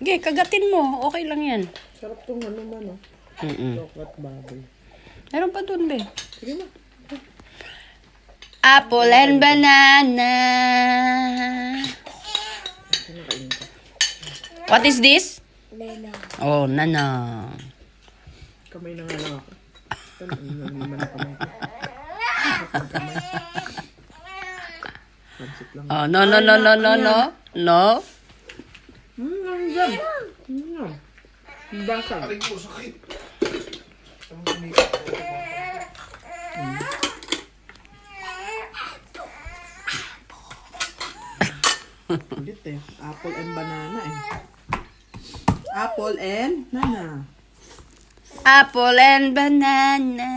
Sige, kagatin mo. Okay lang yan. Sarap tong ano man, oh. Chocolate bubble. Meron pa dun, be. Sige na. Apple and banana. Kinakain ko. What is this? Nana. Oh, nana. Kamay na nga lang ako. Ito, naman na kamay ko. Kamay. Pansit lang. Oh, no, no, no, no, no, no. No. Ang gam. Ang basag. Aray ko, sakit. Ulit eh. Apple and banana eh. Apple and nana. Apple and banana.